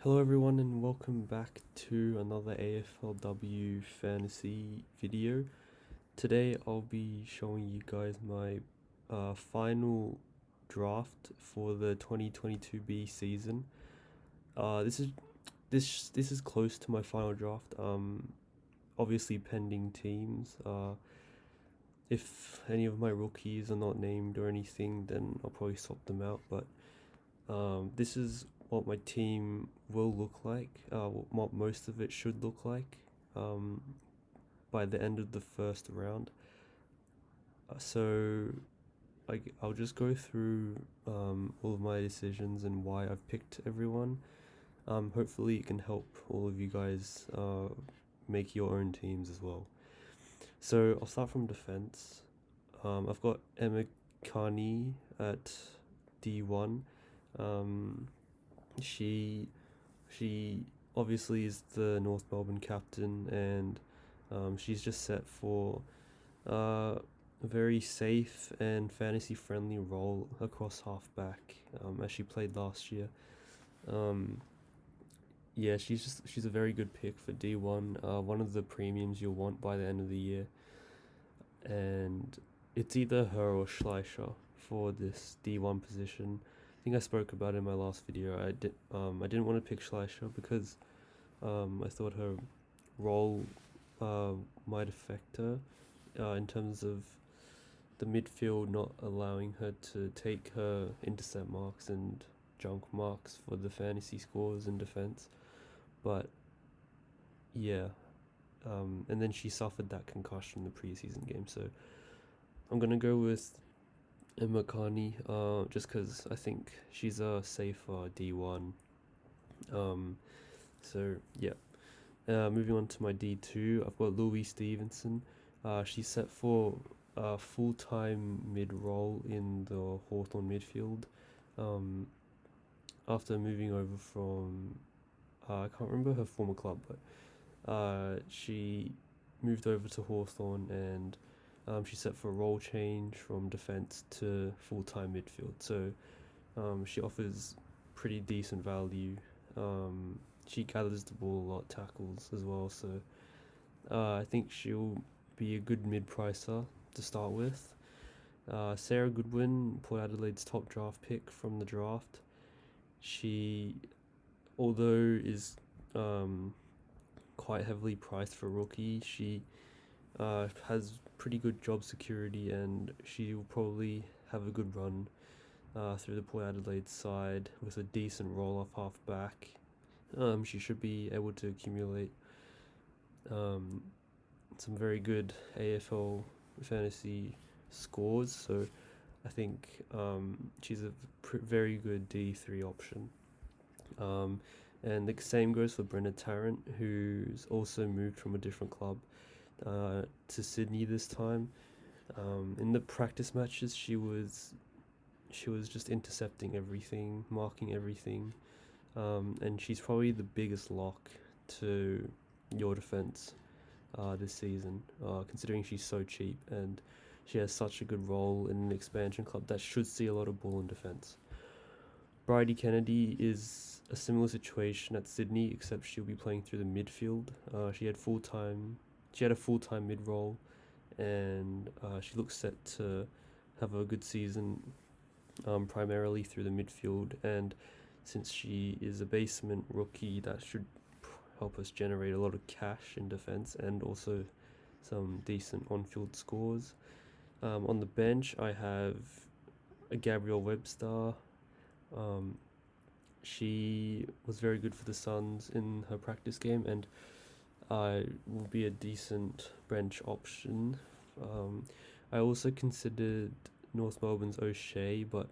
Hello everyone and welcome back to another AFLW fantasy video. Today I'll be showing you guys my final draft for the 2022B season. This is close to my final draft. Obviously pending teams. If any of my rookies are not named or anything, then I'll probably swap them out. But this is what my team will look like, what most of it should look like by the end of the first round. So I'll just go through all of my decisions and why I've picked everyone. Hopefully it can help all of you guys make your own teams as well. So I'll start from defense. I've got Emma Carney at D1. She obviously is the North Melbourne captain, and she's just set for a very safe and fantasy friendly role across halfback, as she played last year. Yeah, she's a very good pick for D1. One of the premiums you'll want by the end of the year, and it's either her or Schleicher for this D1 position. I think I spoke about it in my last video. I didn't want to pick Schleicher because I thought her role might affect her in terms of the midfield not allowing her to take her intercept marks and junk marks for the fantasy scores in defense. But yeah, and then she suffered that concussion in the preseason game, so I'm gonna go with Emma Carney, just because I think she's a safer D1. So yeah. Moving on to my D2, I've got Louise Stevenson. She's set for a full-time mid-role in the Hawthorn midfield. After moving over from, I can't remember her former club, but she moved over to Hawthorn, and she's set for a role change from defence to full-time midfield. So she offers pretty decent value. She gathers the ball a lot, tackles as well, so I think she'll be a good mid-pricer to start with. Sarah Goodwin, Port Adelaide's top draft pick from the draft. She, although is quite heavily priced for rookie, she has pretty good job security, and she will probably have a good run through the Port Adelaide side with a decent roll-off half-back. She should be able to accumulate some very good AFL fantasy scores, so I think she's a very good D3 option. And the same goes for Brenda Tarrant, who's also moved from a different club to Sydney this time. In the practice matches, she was just intercepting everything, marking everything, and she's probably the biggest lock to your defense this season, considering she's so cheap and she has such a good role in an expansion club that should see a lot of ball in defense. Bridie Kennedy is a similar situation at Sydney, except she'll be playing through the midfield. She had a full-time mid-role, and she looks set to have a good season, primarily through the midfield. And since she is a basement rookie, that should help us generate a lot of cash in defense and also some decent on-field scores. On the bench, I have a Gabrielle Webster. She was very good for the Suns in her practice game, and will be a decent bench option. I also considered North Melbourne's O'Shea, but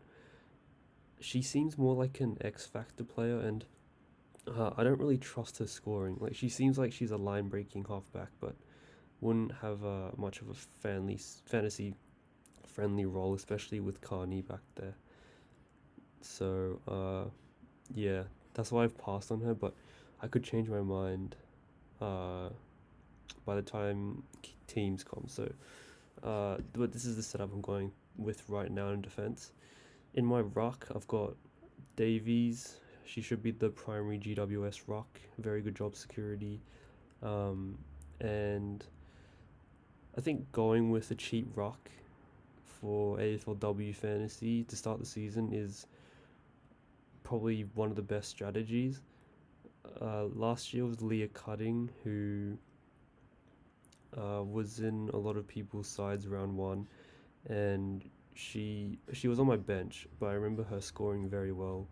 she seems more like an X-Factor player, and I don't really trust her scoring. Like, she seems like she's a line-breaking halfback, but wouldn't have much of a fantasy-friendly role, especially with Carney back there. So, yeah, that's why I've passed on her, but I could change my mind by the time teams come. So, but this is the setup I'm going with right now in defense. In my ruck, I've got Davies, she should be the primary GWS rock. Very good job security. And I think going with a cheap rock for AFLW fantasy to start the season is probably one of the best strategies. Last year was Leah Cutting, who was in a lot of people's sides round one, and she was on my bench, but I remember her scoring very well,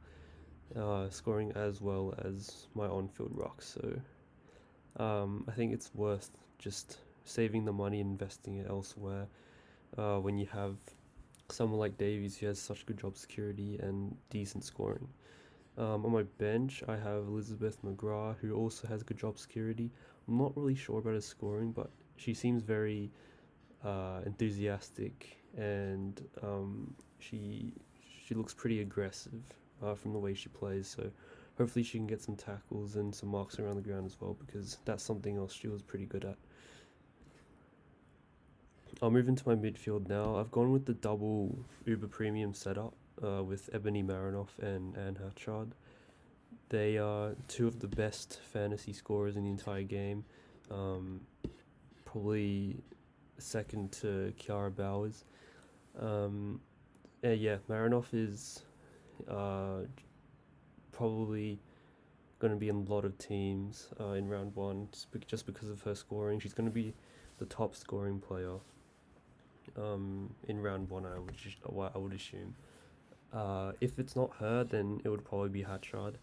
scoring as well as my on-field rock. So I think it's worth just saving the money and investing it elsewhere when you have someone like Davies who has such good job security and decent scoring. On my bench, I have Elizabeth McGrath, who also has good job security. I'm not really sure about her scoring, but she seems very enthusiastic, and she looks pretty aggressive from the way she plays. So hopefully she can get some tackles and some marks around the ground as well, because that's something else she was pretty good at. I'll move into my midfield now. I've gone with the double Uber Premium setup with Ebony Marinoff and Anne Hatchard. They are two of the best fantasy scorers in the entire game. Probably second to Kiara Bowers. Yeah, Marinoff is probably going to be in a lot of teams in round one just because of her scoring. She's going to be the top scoring player in round one, I would assume. If it's not her, then it would probably be Hatchard.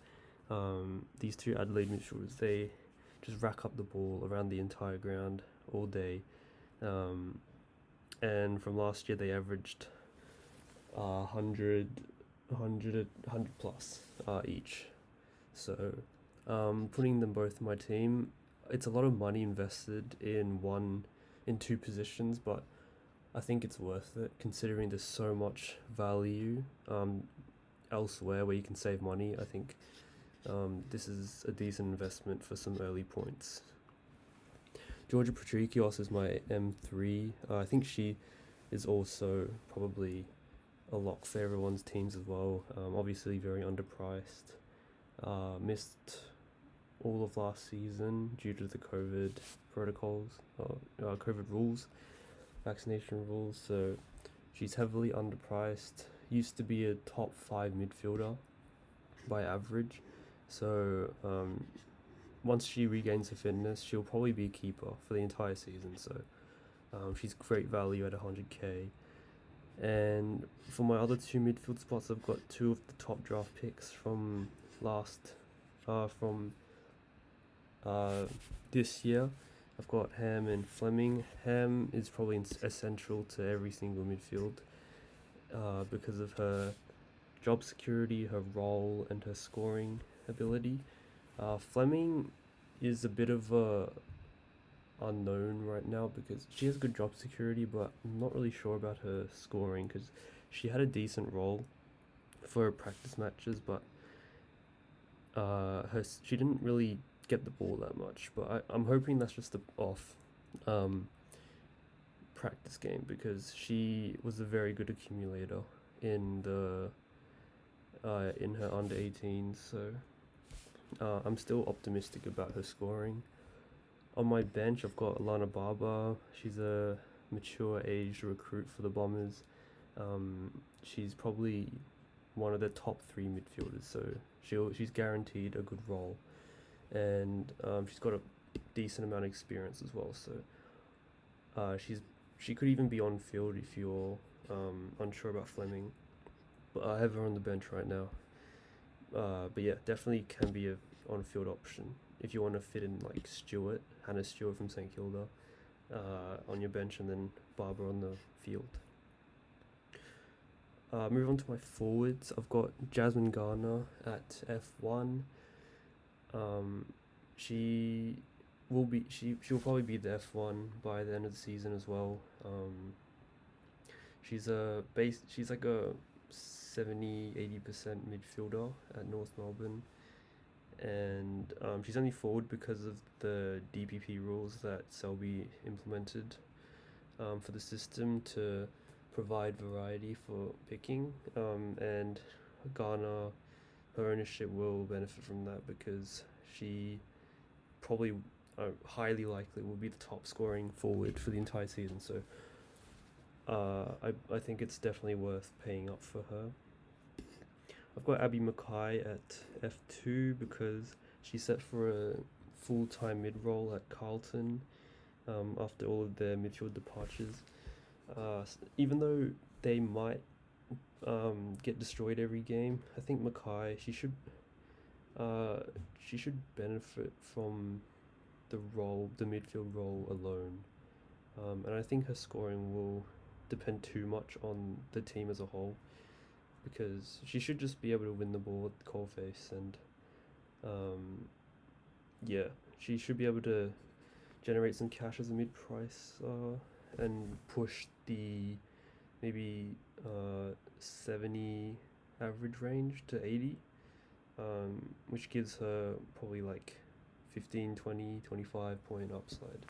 These two Adelaide midfielders, they just rack up the ball around the entire ground all day. And from last year, they averaged 100 plus each. So putting them both in my team, it's a lot of money invested in two positions, but I think it's worth it considering there's so much value elsewhere where you can save money. I think this is a decent investment for some early points. Georgia Patrikios is my M3. I think she is also probably a lock for everyone's teams as well. Obviously very underpriced. Missed all of last season due to the COVID protocols, COVID rules, vaccination rules. So she's heavily underpriced. Used to be a top 5 midfielder by average. So once she regains her fitness, she'll probably be a keeper for the entire season. So she's great value at 100k. And for my other two midfield spots, I've got two of the top draft picks from this year. I've got Ham and Fleming. Ham is probably essential to every single midfield because of her job security, her role, and her scoring ability. Fleming is a bit of a unknown right now because she has good job security, but I'm not really sure about her scoring because she had a decent role for practice matches, but she didn't really get the ball that much. But I'm hoping that's just a off practice game because she was a very good accumulator in her under 18s. So I'm still optimistic about her scoring. On my bench, I've got Alana Barber. She's a mature age recruit for the Bombers. She's probably one of the top 3 midfielders, so she's guaranteed a good role, and she's got a decent amount of experience as well. So she could even be on field if you're unsure about Fleming, but I have her on the bench right now. But yeah, definitely can be a on field option if you want to fit in like Hannah Stewart from St Kilda on your bench, and then Barber on the field. Move on to my forwards. I've got Jasmine Garner at F1. She'll probably be the F1 by the end of the season as well. She's like a 70-80% midfielder at North Melbourne, and she's only forward because of the DPP rules that Selby implemented for the system to provide variety for picking, and Garner, her ownership will benefit from that because she probably highly likely will be the top scoring forward for the entire season. So I think it's definitely worth paying up for her. I've got Abby Mackay at F2 because she's set for a full-time mid-role at Carlton after all of their midfield departures. Even though they might get destroyed every game, I think Mackay she should benefit from the midfield role alone, and I think her scoring will depend too much on the team as a whole because she should just be able to win the ball at the coalface and yeah, she should be able to generate some cash as a mid-price and push the maybe 70 average range to 80, which gives her probably like 15, 20, 25 point upside.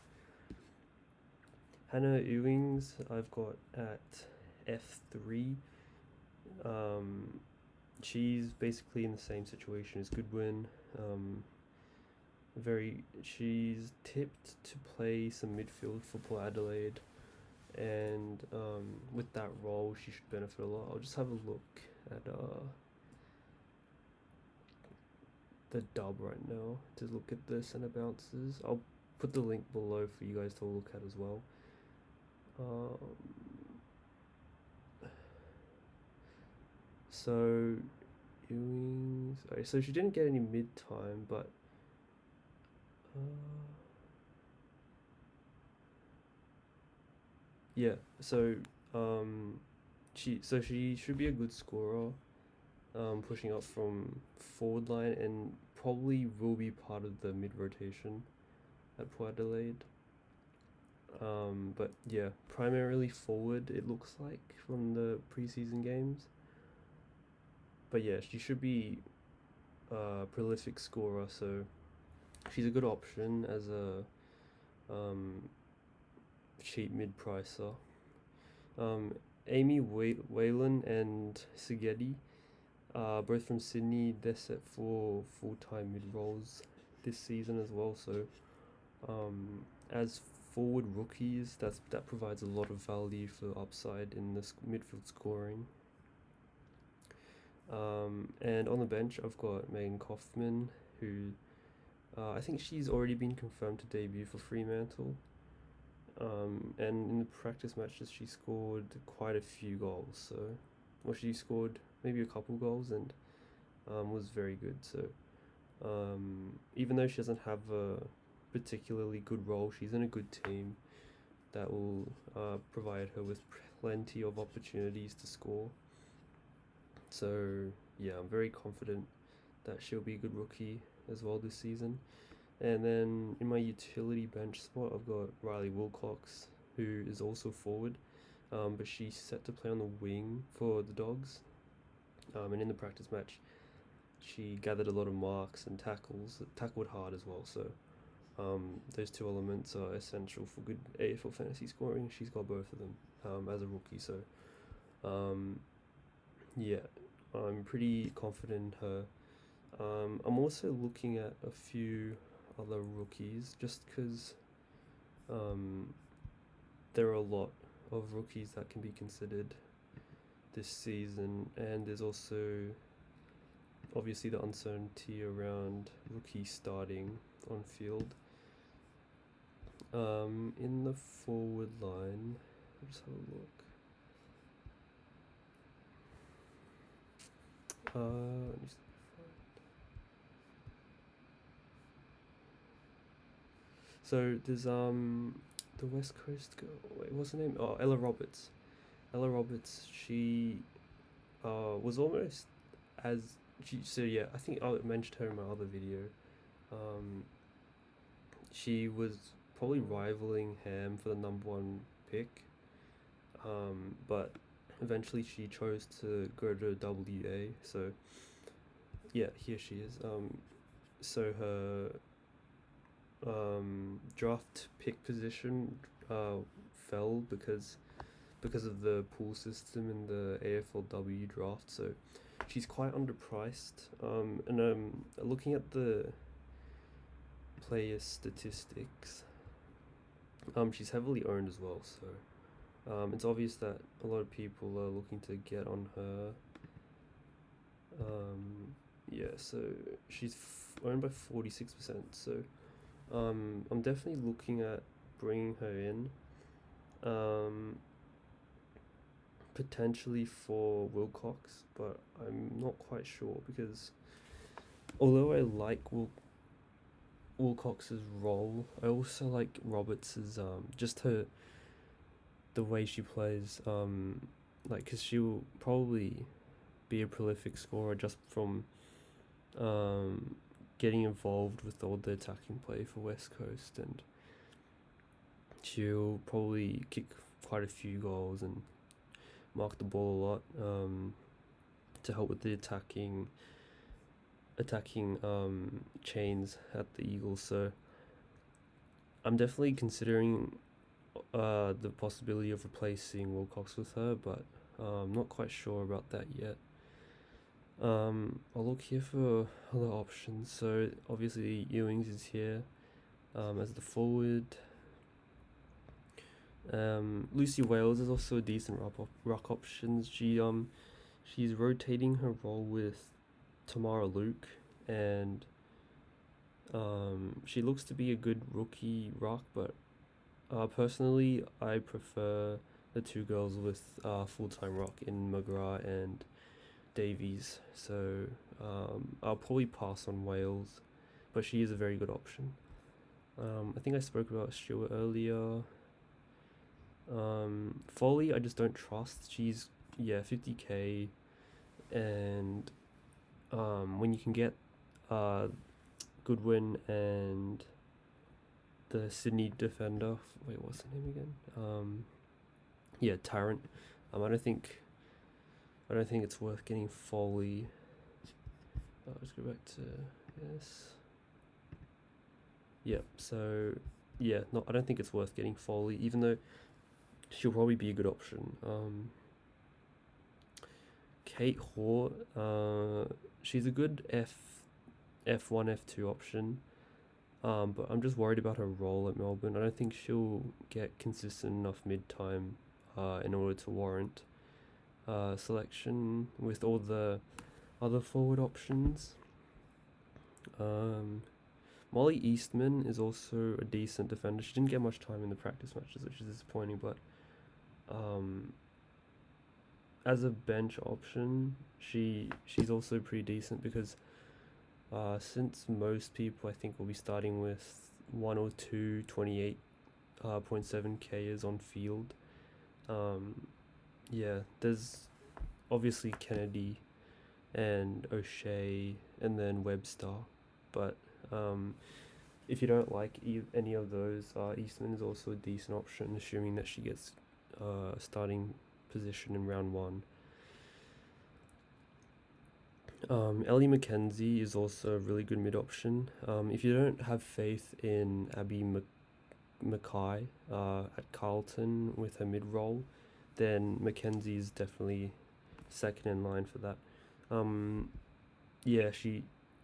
Hannah Ewings I've got at F3. She's basically in the same situation as Goodwin. She's tipped to play some midfield for Port Adelaide, and with that role she should benefit a lot. I'll just have a look at the dub right now to look at the centre bounces. I'll put the link below for you guys to look at as well. So Ewings, okay, so she didn't get any mid time, but yeah, so she should be a good scorer, pushing up from forward line and probably will be part of the mid rotation at Port Adelaide. But yeah, primarily forward it looks like from the preseason games. But yeah, she should be a prolific scorer, so she's a good option as a cheap mid-pricer. Amy Whalen and Sigeti, both from Sydney, they're set for full-time mid-roles this season as well, so as forward rookies, that provides a lot of value for upside in this midfield scoring. And on the bench, I've got Megan Kaufman, who I think she's already been confirmed to debut for Fremantle. And in the practice matches, she scored quite a few goals. She scored maybe a couple goals and was very good. So even though she doesn't have a particularly good role, she's in a good team that will provide her with plenty of opportunities to score. So yeah, I'm very confident that she'll be a good rookie as well this season. And then in my utility bench spot, I've got Riley Wilcox, who is also forward, but she's set to play on the wing for the Dogs. And in the practice match, she gathered a lot of marks and tackled hard as well. So those two elements are essential for good AFL fantasy scoring. She's got both of them as a rookie. So yeah, I'm pretty confident in her. I'm also looking at a few other rookies just because there are a lot of rookies that can be considered this season, and there's also obviously the uncertainty around rookies starting on field. In the forward line, I'll just have a look. Let me see. So there's the West Coast girl. Wait, what's her name? Oh, Ella Roberts. Ella Roberts. She was almost as so yeah. I think I mentioned her in my other video. She was probably rivaling Ham for the #1 pick. But eventually she chose to go to WA. So yeah, here she is. So her draft pick position fell because of the pool system in the AFLW draft. So she's quite underpriced. And looking at the player statistics, she's heavily owned as well. So it's obvious that a lot of people are looking to get on her. Yeah, so she's owned by 46%. So I'm definitely looking at bringing her in. Potentially for Wilcox, but I'm not quite sure because although I like Wilcox's role, I also like Roberts's just her the way she plays, like because she'll probably be a prolific scorer just from getting involved with all the attacking play for West Coast, and she'll probably kick quite a few goals and mark the ball a lot, to help with the attacking chains at the Eagles. So I'm definitely considering the possibility of replacing Wilcox with her, but I'm not quite sure about that yet. I'll look here for other options. So obviously Ewings is here as the forward. Lucy Wales is also a decent ruck option. She's rotating her role with Tamara Luke, and she looks to be a good rookie ruck, but personally I prefer the two girls with full-time ruck in McGrath and Davies. So I'll probably pass on Wales, but she is a very good option. I think I spoke about Stewart earlier. Foley I just don't trust. She's 50k, and when you can get Goodwin and the Sydney defender, wait, what's the name again? Tarrant. I don't think it's worth getting Foley. Let's go back to yes. Yeah, so no, I don't think it's worth getting Foley, even though she'll probably be a good option. Kate Hoare, she's a good F1, F2 option, but I'm just worried about her role at Melbourne. I don't think she'll get consistent enough mid-time in order to warrant selection with all the other forward options. Molly Eastman is also a decent defender. She didn't get much time in the practice matches, which is disappointing, but as a bench option, she's also pretty decent because since most people I think will be starting with one or two 28.7 Kers on field, there's obviously Kennedy and O'Shea and then Webster, but if you don't like any of those, Eastman is also a decent option, assuming that she gets starting position in round one. Ellie McKenzie is also a really good mid option. If you don't have faith in Abby Mackay at Carlton with her mid role, then McKenzie is definitely second in line for that.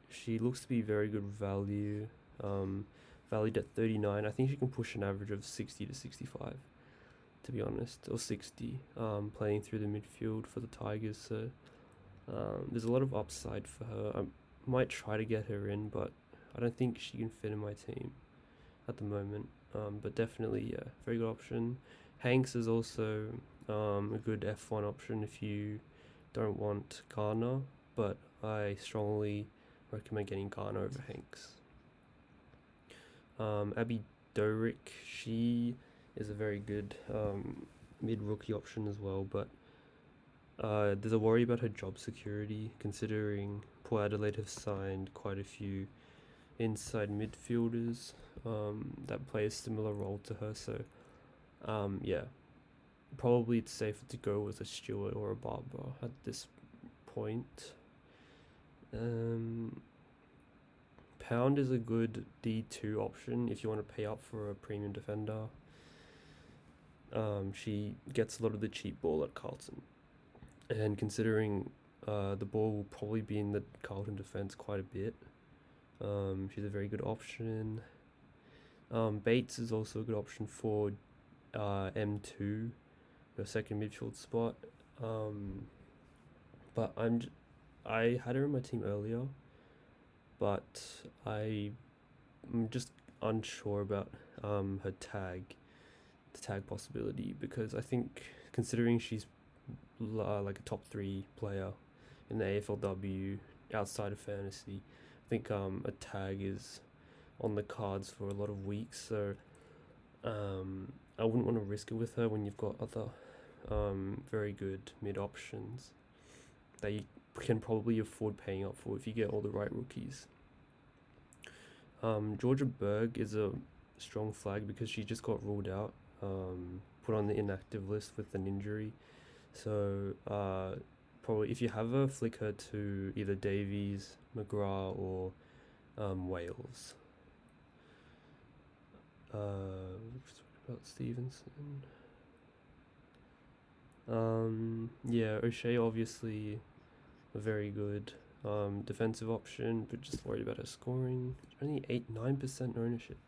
She looks to be very good value. Valued at 39. I think she can push an average of 60 to 65, to be honest, or 60, playing through the midfield for the Tigers. So there's a lot of upside for her. I might try to get her in, but I don't think she can fit in my team at the moment. But definitely, very good option. Hanks is also a good F1 option if you don't want Garner, but I strongly recommend getting Garner over Hanks. Abby Dorick, she is a very good mid-rookie option as well, but there's a worry about her job security, considering Port Adelaide have signed quite a few inside midfielders that play a similar role to her. So, probably it's safer to go with a Stewart or a Barber at this point. Pound is a good D2 option if you want to pay up for a premium defender. She gets a lot of the cheap ball at Carlton, and considering the ball will probably be in the Carlton defence quite a bit. She's a very good option. Bates is also a good option for M2, your second midfield spot. But I had her in my team earlier, but I'm just unsure about her the tag possibility, because I think, considering she's like a top 3 player in the AFLW outside of fantasy, I think a tag is on the cards for a lot of weeks. So I wouldn't want to risk it with her when you've got other very good mid options that you can probably afford paying up for if you get all the right rookies. Georgia Berg is a strong flag because she just got ruled out, put on the inactive list with an injury. So probably, if you have her, flick her to either Davies, McGrath, or Wales. About Stevenson. Yeah, O'Shea obviously a very good defensive option, but just worried about her scoring. Only 9% ownership.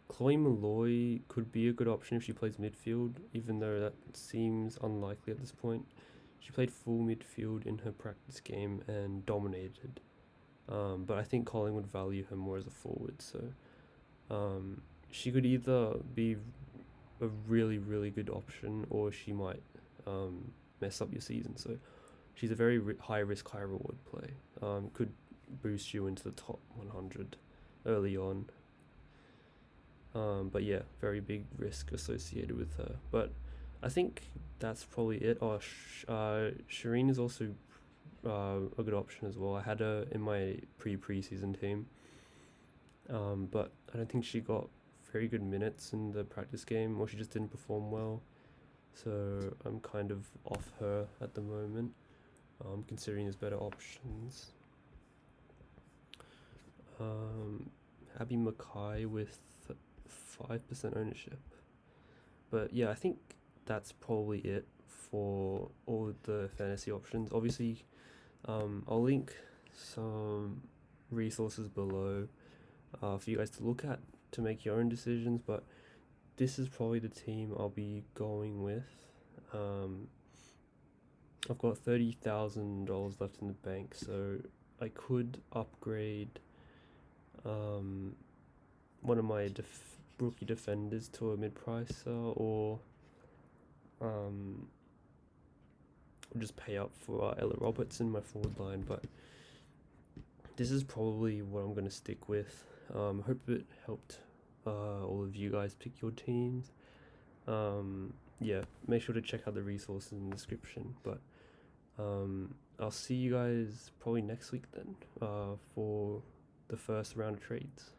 Chloe Malloy could be a good option if she plays midfield, even though that seems unlikely at this point. She played full midfield in her practice game and dominated. But I think Colin would value her more as a forward, so she could either be a really, really good option, or she might mess up your season. So she's a very high risk, high reward play. Could boost you into the top 100 early on. But yeah, very big risk associated with her. But I think that's probably it. Shireen is also a good option as well. I had her in my preseason team, but I don't think she got very good minutes in the practice game, or she just didn't perform well. So I'm kind of off her at the moment, considering there's better options. Abby Mackay with 5% ownership. But yeah, I think that's probably it for all the fantasy options. Obviously, I'll link some resources below for you guys to look at to make your own decisions, but this is probably the team I'll be going with. I've got $30,000 left in the bank, so I could upgrade one of my rookie defenders to a mid-pricer, or just pay up for Ella Roberts in my forward line. But this is probably what I'm going to stick with. Hope it helped all of you guys pick your teams. Yeah, make sure to check out the resources in the description. But I'll see you guys probably next week then for the first round of trades.